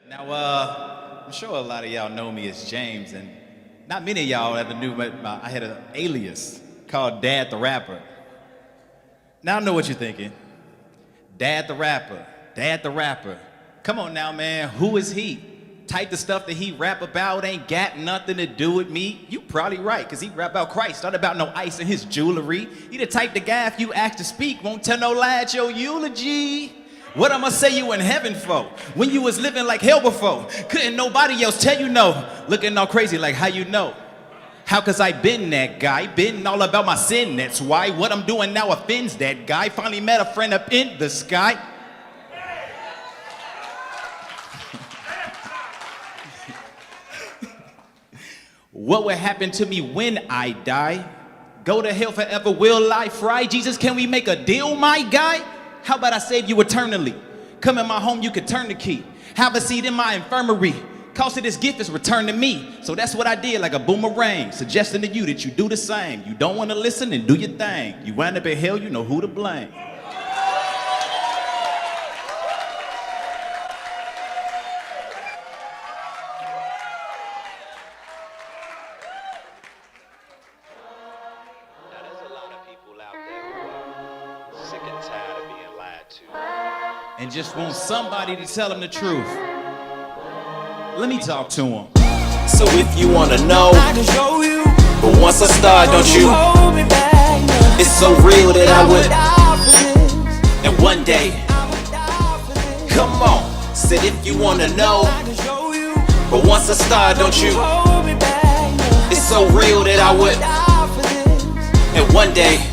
Now, I'm sure a lot of y'all know me as James, and not many of y'all ever knew, but I had an alias called Dad the Rapper. Now I know what you're thinking. Dad the Rapper, Dad the Rapper. Come on now, man, who is he? Type the stuff that he rap about ain't got nothing to do with me. You probably right, because he rap about Christ, not about no ice in his jewelry. He the type of guy, if you ask to speak, won't tell no lie at your eulogy. What I'ma say you in heaven for? When you was living like hell before, couldn't nobody else tell you no. Looking all crazy like how you know? How? Cause I been that guy, been all about my sin, that's why. What I'm doing now offends that guy. Finally met a friend up in the sky. What will happen to me when I die? Go to hell forever, will I fry? Jesus, can we make a deal, my guy? How about I save you eternally? Come in my home, you can turn the key. Have a seat in my infirmary. Cost of this gift is returned to me. So that's what I did, like a boomerang, suggesting to you that you do the same. You don't want to listen, and do your thing. You wind up in hell, you know who to blame. And just want somebody to tell them the truth. Let me talk to them. So if you wanna know, I can show you. But once I start, don't you hold me back, no. It's so real that I would die for this. And one day, come on. Said if you wanna know, I can show you. But once I start, don't you hold me back, no. It's so real that I would die for this. And one day,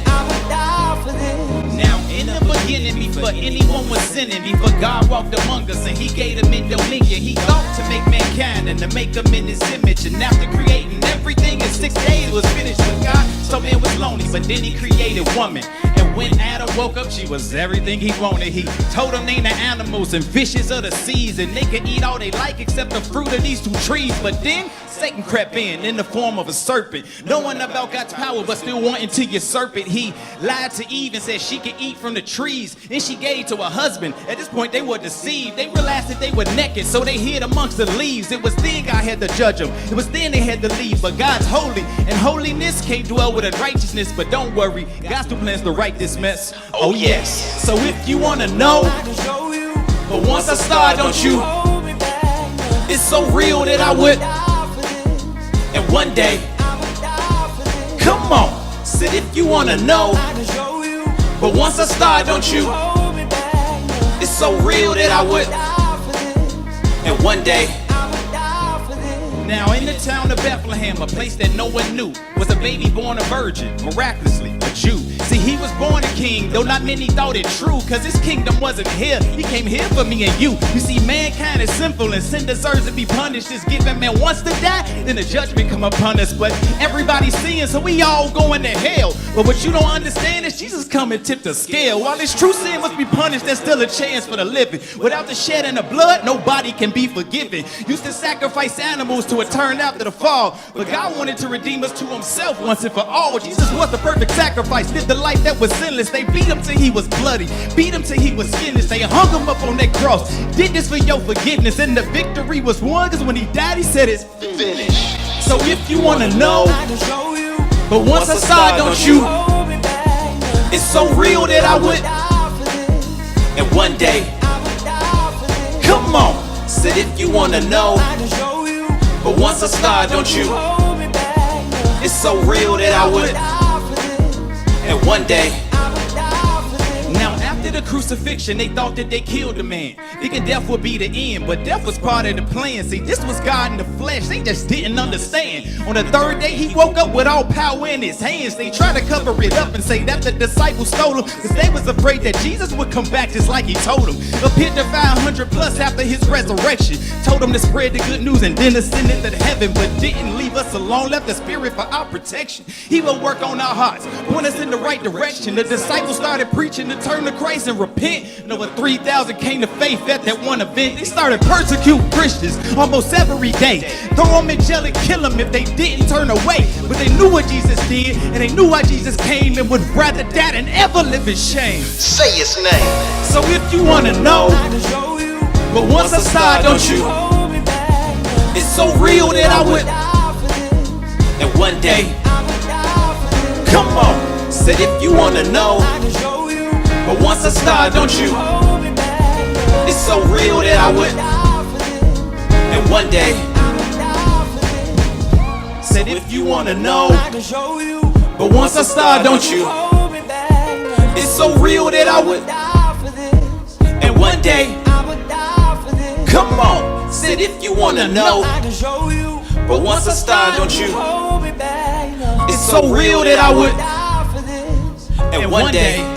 before anyone was sinning, before God walked among us and he gave them in dominion, he thought to make mankind and to make them in his image. And after creating everything in 6 days was finished with God, so man was lonely, but then he created woman. And when Adam woke up, she was everything he wanted. He told them name the animals and fishes of the seas, and they could eat all they like except the fruit of these 2 trees. But then Satan crept in the form of a serpent, knowing about God's power but still wanting to usurp it. He lied to Eve and said she could eat from the trees, and she gave to her husband. At this point they were deceived. They realized that they were naked, so they hid amongst the leaves. It was then God had to judge them. It was then they had to leave. But God's holy, and holiness can't dwell with unrighteousness. But don't worry, God still plans to right this mess. Oh yes. So if you wanna know, I can show you. But once I start, don't you hold me back, no. It's so real that I would die for this. And one day, come on. Said if you wanna know, I can show you. But once I start, don't you hold me back, no. It's so real that I would die for this. And one day, now in the town of Bethlehem, a place that no one knew, was a baby born a virgin, miraculously a Jew. See, he was born a king, though not many thought it true, cause his kingdom wasn't here, he came here for me and you. You see, mankind is sinful and sin deserves to be punished. This given man wants to die, then the judgment come upon us. But everybody's seeing, so we all going to hell. But what you don't understand is Jesus come and tip the scale. While this true sin must be punished, there's still a chance for the living. Without the shedding of blood, nobody can be forgiven. Used to sacrifice animals to atone after the fall, but God wanted to redeem us to himself once and for all. Jesus was the perfect sacrifice, lived the life that was sinless. They beat him till he was bloody, beat him till he was skinless. They hung him up on that cross, did this for your forgiveness, and the victory was won, cause when he died he said it's finished. So if you wanna know, I can show you. But once I start, don't you hold me back, no. It's so real that I would die for this. And one day, come on. Said if you wanna know, I can show you. But once I start, don't you hold me back, no. It's so real that I would die for this. And one day, now after the crucifixion, they thought that they killed the man, thinking death would be the end, but death was part of the plan. See, this was God in the flesh, they just didn't understand. On the 3rd day, he woke up with all power in his hands. They tried to cover it up and say that the disciples stole him, cause they was afraid that Jesus would come back just like he told them. Appeared to 500 plus after his resurrection, told them to spread the good news and then ascend into heaven, but didn't leave us alone, left the spirit for our protection. He will work on our hearts, point us in the right direction. The disciples started preaching to turn to Christ and repent, and over 3,000 came to faith at that one event. They started persecuting Christians almost every day, throw them in jail and kill them if they didn't turn away. But they knew what Jesus did, and they knew why Jesus came, and would rather die than ever live in shame. say his name. So if you wanna know, I can show you. But once I start, don't you hold me back. No. It's so real that I would die for this. And one day I would die for this. come on, said if you wanna know, I can show you. but once I start, don't you Hold me back. No. It's so real that I would die for this. And one day I would die for this. said if you wanna know, I can show you. but once I start, don't you Hold me back. No. It's so real that I would die for this. And one day I would die for this. come on, said if you wanna know, I can show you. but once I start, don't you Hold me back. No. It's so real that I would die for this. And one day